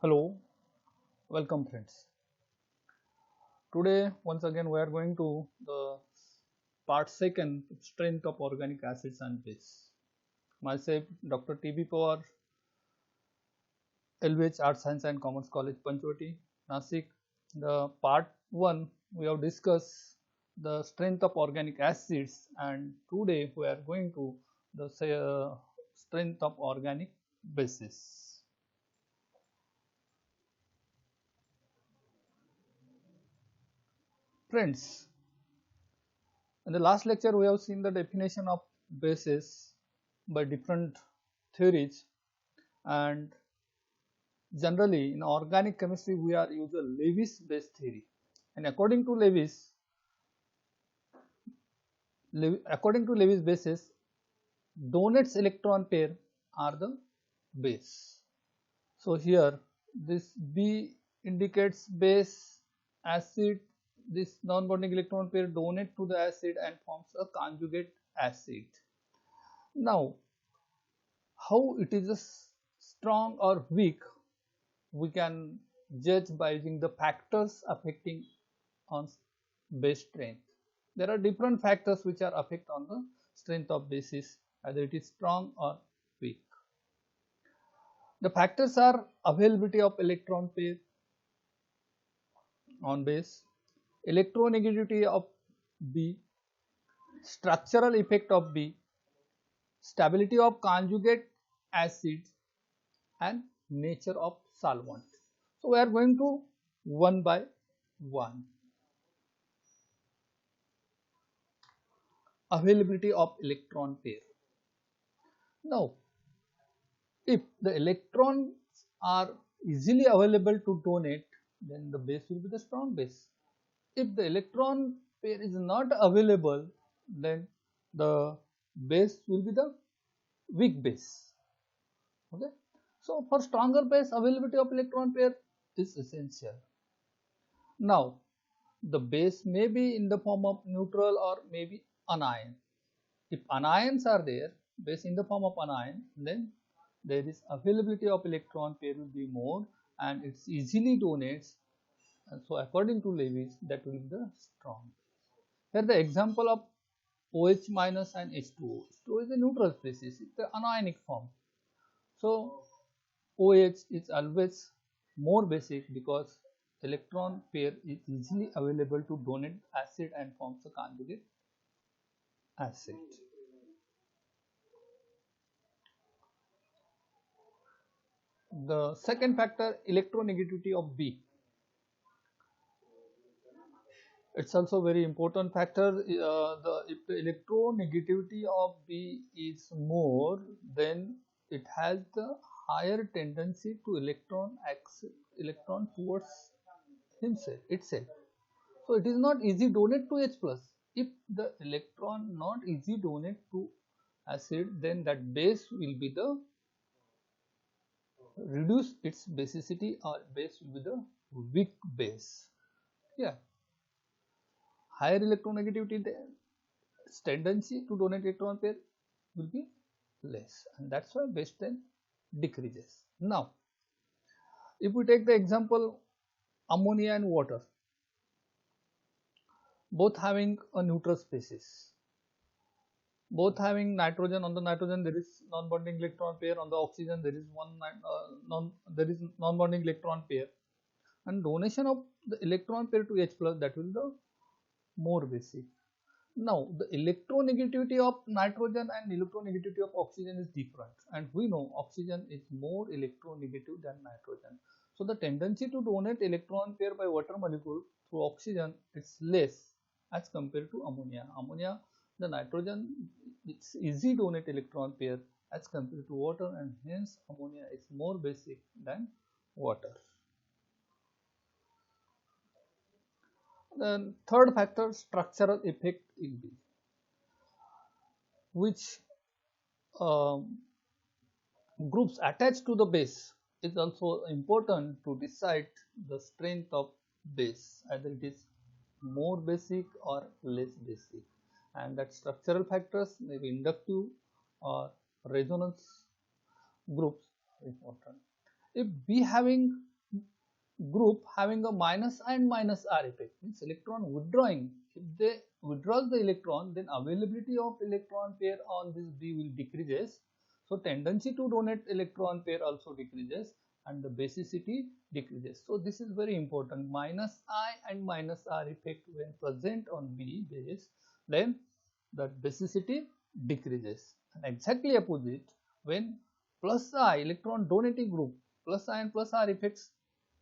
Hello, welcome friends. Today once again we are going to the part second, strength of organic acids and base. Myself Dr. T.B. Pawar, LVH Arts Science and Commerce College Panchvati, Nasik. The part 1 we have discussed the strength of organic acids, and today we are going to the strength of organic bases. Friends, in the last lecture, we have seen the definition of bases by different theories, and generally in organic chemistry we are using Lewis base theory. And according to Lewis bases, Donet's electron pair are the base. So here this B indicates base, acid. This non-bonding electron pair donate to the acid and forms a conjugate acid. Now, how it is a strong or weak, we can judge by using the factors affecting on base strength. There are different factors which are affect on the strength of bases, either it is strong or weak. The factors are availability of electron pair on base, electronegativity of B, structural effect of B, stability of conjugate acids, and nature of solvent. So we are going to one by one. Availability of electron pair. Now, if the electrons are easily available to donate, then the base will be the strong base. If the electron pair is not available, then the base will be the weak base. Okay. So for stronger base, availability of electron pair is essential. Now, the base may be in the form of neutral or maybe anion. If anions are there, base in the form of anion, then there is availability of electron pair will be more and it's easily donates, and so according to Lewis, that will be the strong. Here the example of OH minus and H2O. H2O is a neutral species, it's the anionic form. So OH is always more basic because electron pair is easily available to donate acid and forms a conjugate acid. The second factor, electronegativity of B. It's also very important factor. If the electronegativity of B is more, then it has the higher tendency to electron towards itself. So it is not easy donate to H plus. If the electron not easy donate to acid, then that base will be the reduce its basicity, or base will be the weak base. Yeah, higher electronegativity, the tendency to donate electron pair will be less, and that's why base strength decreases. Now, if we take the example ammonia and water, both having a neutral species, both having nitrogen. On the nitrogen there is non-bonding electron pair, on the oxygen there is non-bonding electron pair, and donation of the electron pair to H plus, that will be the more basic. Now, the electronegativity of nitrogen and electronegativity of oxygen is different, and we know oxygen is more electronegative than nitrogen. So the tendency to donate electron pair by water molecule through oxygen is less as compared to ammonia. Ammonia, the nitrogen, it's easy donate electron pair as compared to water, and hence ammonia is more basic than water. Then third factor, structural effect in B, which groups attached to the base is also important to decide the strength of base, either it is more basic or less basic, and that structural factors may be inductive or resonance groups are important. If B having group having a minus and minus R effect, means electron withdrawing. If they withdraws the electron, then availability of electron pair on this B will decreases. So tendency to donate electron pair also decreases and the basicity decreases. So this is very important. Minus I and minus R effect when present on B base, then the basicity decreases. And exactly opposite, when plus I electron donating group, plus I and plus R effects,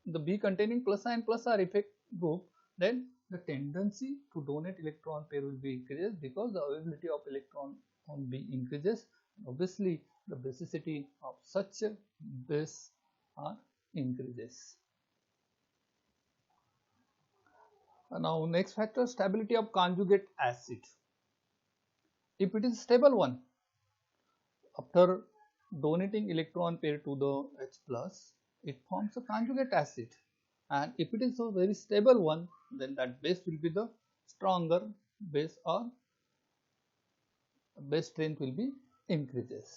the B containing plus I and plus R effect group, then the tendency to donate electron pair will be increases because the availability of electron on B increases. Obviously, the basicity of such a base are increases. Now, next factor, stability of conjugate acid. If it is stable one, after donating electron pair to the H plus, it forms a conjugate acid, and if it is a very stable one, then that base will be the stronger base, or base strength will be increases.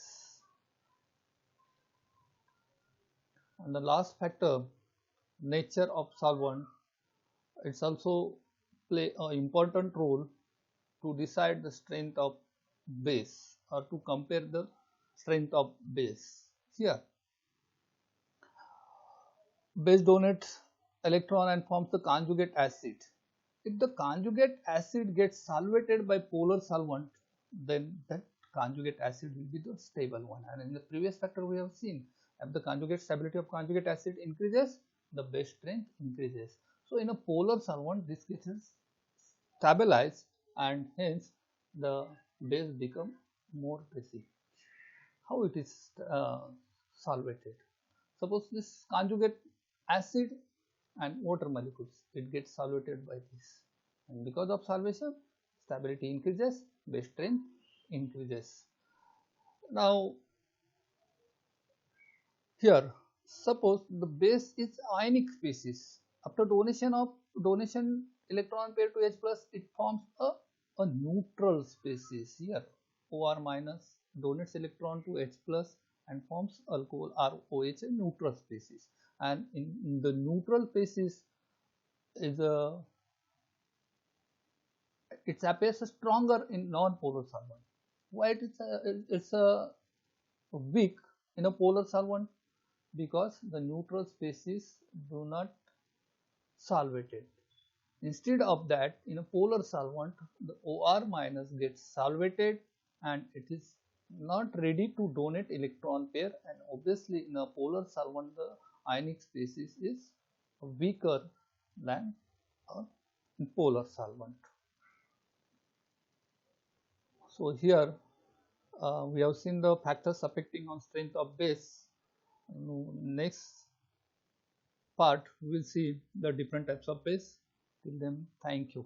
And the last factor, nature of solvent, it's also play an important role to decide the strength of base or to compare the strength of base. Here, base donates electron and forms the conjugate acid. If the conjugate acid gets solvated by polar solvent, then that conjugate acid will be the stable one. And in the previous factor we have seen, if the conjugate stability of conjugate acid increases, the base strength increases. So in a polar solvent, this gets stabilized and hence the base become more basic. How it is solvated? Suppose this conjugate acid and water molecules, it gets solvated by this, and because of solvation, stability increases, base strength increases. Now here, suppose the base is ionic species. After donation electron pair to H plus, it forms a neutral species. Here OR minus donates electron to H plus and forms alcohol ROH, a neutral species. And in the neutral species is it appears stronger in non-polar solvent. Why it's a weak in a polar solvent? Because the neutral species do not solvate it. Instead of that, in a polar solvent, the OR minus gets solvated and it is not ready to donate electron pair, and obviously in a polar solvent the ionic species is weaker than a polar solvent. So here we have seen the factors affecting on strength of base. Next part we will see the different types of base. Till then, thank you.